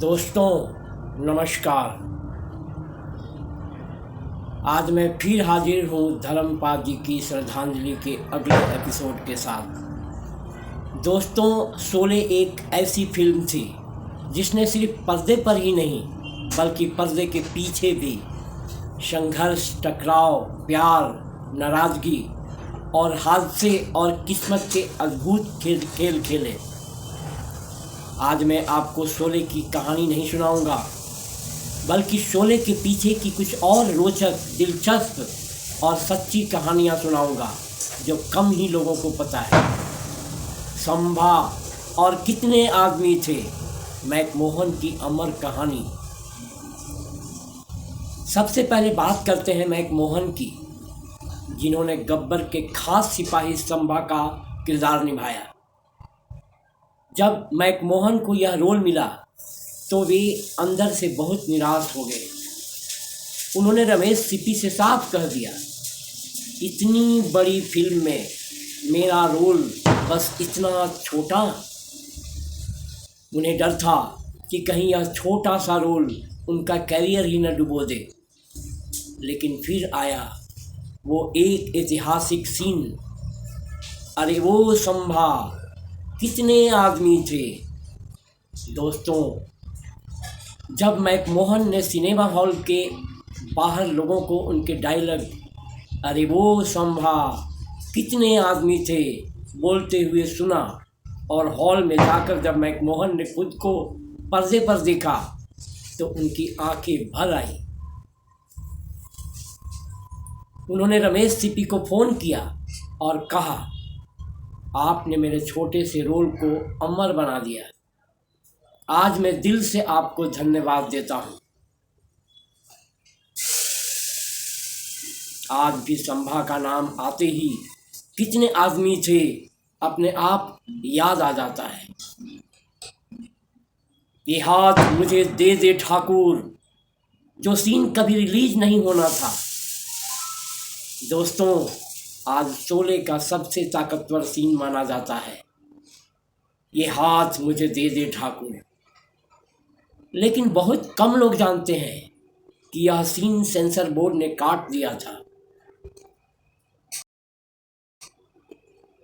दोस्तों नमस्कार। आज मैं फिर हाजिर हूँ धर्मपाल जी की श्रद्धांजलि के अगले एपिसोड के साथ। दोस्तों, शोले एक ऐसी फिल्म थी जिसने सिर्फ पर्दे पर ही नहीं बल्कि पर्दे के पीछे भी संघर्ष, टकराव, प्यार, नाराज़गी और हादसे और किस्मत के अद्भुत खेल खेले। आज मैं आपको शोले की कहानी नहीं सुनाऊंगा बल्कि शोले के पीछे की कुछ और रोचक, दिलचस्प और सच्ची कहानियां सुनाऊंगा जो कम ही लोगों को पता है। संभा और कितने आदमी थे, मैकमोहन की अमर कहानी। सबसे पहले बात करते हैं मैकमोहन की, जिन्होंने गब्बर के खास सिपाही संभा का किरदार निभाया। जब मैकमोहन को यह रोल मिला तो वे अंदर से बहुत निराश हो गए। उन्होंने रमेश सिप्पी से साफ कह दिया, इतनी बड़ी फिल्म में मेरा रोल बस इतना छोटा। उन्हें डर था कि कहीं यह छोटा सा रोल उनका कैरियर ही न डुबो दे। लेकिन फिर आया वो एक ऐतिहासिक सीन। अरे वो संभा, कितने आदमी थे। दोस्तों, जब मैकमोहन ने सिनेमा हॉल के बाहर लोगों को उनके डायलॉग अरे वो संभा, कितने आदमी थे बोलते हुए सुना और हॉल में जाकर जब मैकमोहन ने खुद को पर्दे पर देखा तो उनकी आंखें भर आई। उन्होंने रमेश सिप्पी को फ़ोन किया और कहा, आपने मेरे छोटे से रोल को अमर बना दिया। आज मैं दिल से आपको धन्यवाद देता हूँ। आज भी संभा का नाम आते ही कितने आदमी थे अपने आप याद आ जाता है। ये हाथ मुझे दे दे ठाकुर, जो सीन कभी रिलीज नहीं होना था। दोस्तों, आज शोले का सबसे ताकतवर सीन माना जाता है, ये हाथ मुझे दे दे ठाकुर। लेकिन बहुत कम लोग जानते हैं कि यह सीन सेंसर बोर्ड ने काट दिया था।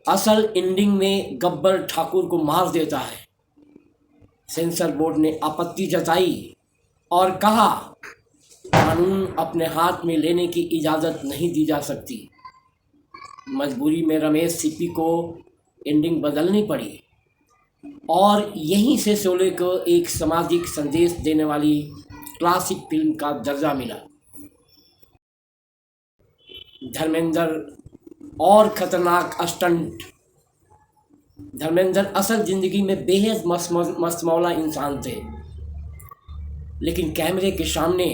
असल एंडिंग में गब्बर ठाकुर को मार देता है। सेंसर बोर्ड ने आपत्ति जताई और कहा, कानून अपने हाथ में लेने की इजाज़त नहीं दी जा सकती। मजबूरी में रमेश सिप्पी को एंडिंग बदलनी पड़ी और यहीं से शोले को एक सामाजिक संदेश देने वाली क्लासिक फिल्म का दर्जा मिला। धर्मेंद्र और खतरनाक स्टंट। धर्मेंद्र असल ज़िंदगी में बेहद मस्तमौला इंसान थे, लेकिन कैमरे के सामने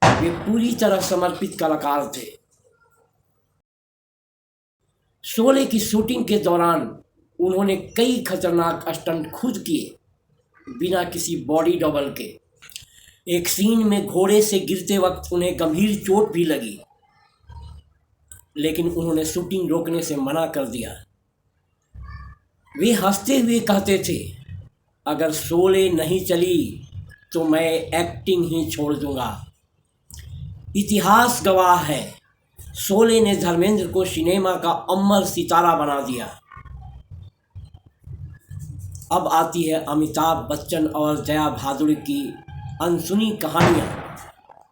वे पूरी तरह समर्पित कलाकार थे। शोले की शूटिंग के दौरान उन्होंने कई खतरनाक स्टंट खुद किए बिना किसी बॉडी डबल के। एक सीन में घोड़े से गिरते वक्त उन्हें गंभीर चोट भी लगी, लेकिन उन्होंने शूटिंग रोकने से मना कर दिया। वे हंसते हुए कहते थे, अगर शोले नहीं चली तो मैं एक्टिंग ही छोड़ दूंगा। इतिहास गवाह है, शोले ने धर्मेंद्र को सिनेमा का अमर सितारा बना दिया। अब आती है अमिताभ बच्चन और जया भादुड़ी की अनसुनी कहानियाँ,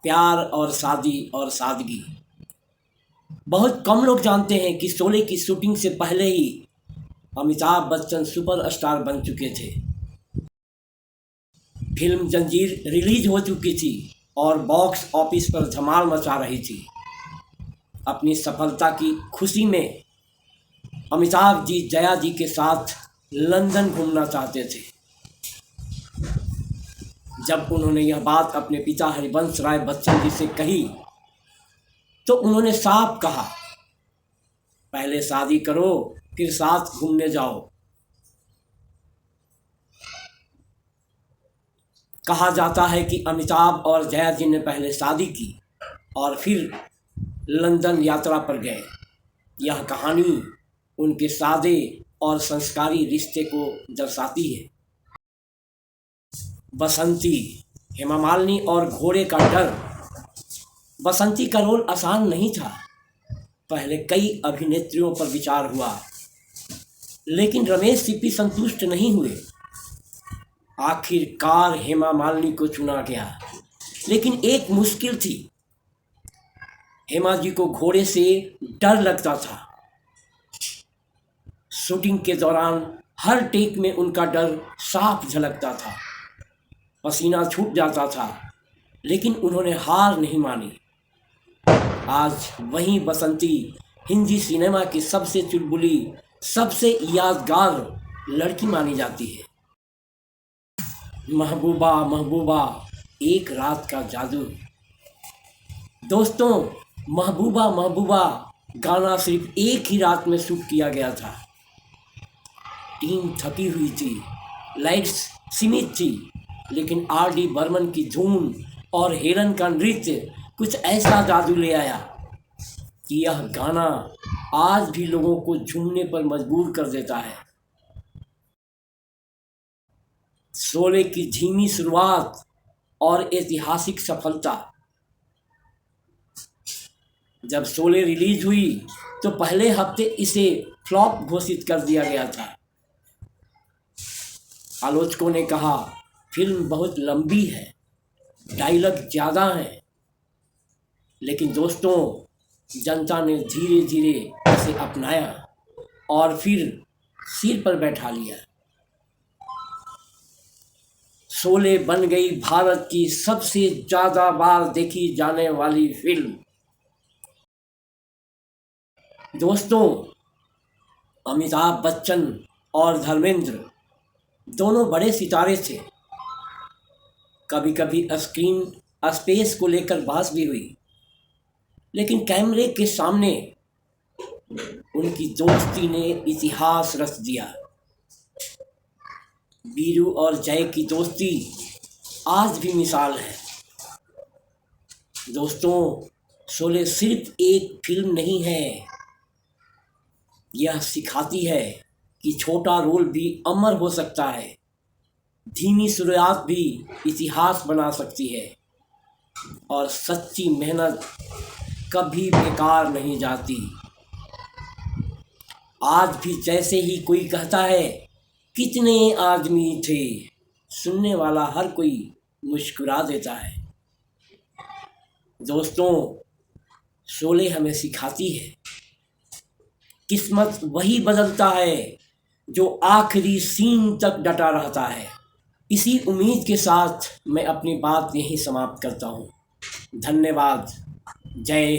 प्यार और शादी और सादगी। बहुत कम लोग जानते हैं कि शोले की शूटिंग से पहले ही अमिताभ बच्चन सुपरस्टार बन चुके थे। फिल्म जंजीर रिलीज हो चुकी थी और बॉक्स ऑफिस पर धमाल मचा रही थी। अपनी सफलता की खुशी में अमिताभ जी जया जी के साथ लंदन घूमना चाहते थे। जब उन्होंने यह बात अपने पिता हरिवंश राय बच्चन जी से कही तो उन्होंने साफ कहा, पहले शादी करो फिर साथ घूमने जाओ। कहा जाता है कि अमिताभ और जया जी ने पहले शादी की और फिर लंदन यात्रा पर गए। यह कहानी उनके सादे और संस्कारी रिश्ते को दर्शाती है। बसंती, हेमा मालिनी और घोड़े का डर। बसंती का रोल आसान नहीं था। पहले कई अभिनेत्रियों पर विचार हुआ, लेकिन रमेश सिप्पी संतुष्ट नहीं हुए। आखिरकार हेमा मालिनी को चुना गया, लेकिन एक मुश्किल थी। हेमा जी को घोड़े से डर लगता था। शूटिंग के दौरान हर टेक में उनका डर साफ झलकता था। पसीना छूट जाता था, लेकिन उन्होंने हार नहीं मानी। आज वही बसंती हिंदी सिनेमा की सबसे चुलबुली, सबसे यादगार लड़की मानी जाती है। महबूबा महबूबा, एक रात का जादू। दोस्तों, महबूबा महबूबा गाना सिर्फ एक ही रात में शूट किया गया था। टीम थकी हुई थी, लाइट्स सीमित थी, लेकिन आर.डी. बर्मन की धुन और हेलन का नृत्य कुछ ऐसा जादू ले आया कि यह गाना आज भी लोगों को झूमने पर मजबूर कर देता है। शोले की धीमी शुरुआत और ऐतिहासिक सफलता। जब शोले रिलीज हुई तो पहले हफ्ते इसे फ्लॉप घोषित कर दिया गया था। आलोचकों ने कहा, फिल्म बहुत लंबी है, डायलॉग ज़्यादा हैं। लेकिन दोस्तों, जनता ने धीरे धीरे इसे अपनाया और फिर सिर पर बैठा लिया। शोले बन गई भारत की सबसे ज़्यादा बार देखी जाने वाली फिल्म। दोस्तों, अमिताभ बच्चन और धर्मेंद्र दोनों बड़े सितारे थे। कभी कभी स्क्रीन स्पेस को लेकर बहस भी हुई, लेकिन कैमरे के सामने उनकी दोस्ती ने इतिहास रच दिया। वीरू और जय की दोस्ती आज भी मिसाल है। दोस्तों, शोले सिर्फ एक फिल्म नहीं है, यह सिखाती है कि छोटा रोल भी अमर हो सकता है, धीमी शुरुआत भी इतिहास बना सकती है, और सच्ची मेहनत कभी बेकार नहीं जाती। आज भी जैसे ही कोई कहता है, कितने आदमी थे, सुनने वाला हर कोई मुस्कुरा देता है। दोस्तों, शोले हमें सिखाती है, किस्मत वही बदलता है जो आखिरी सीन तक डटा रहता है। इसी उम्मीद के साथ मैं अपनी बात यहीं समाप्त करता हूँ। धन्यवाद। जय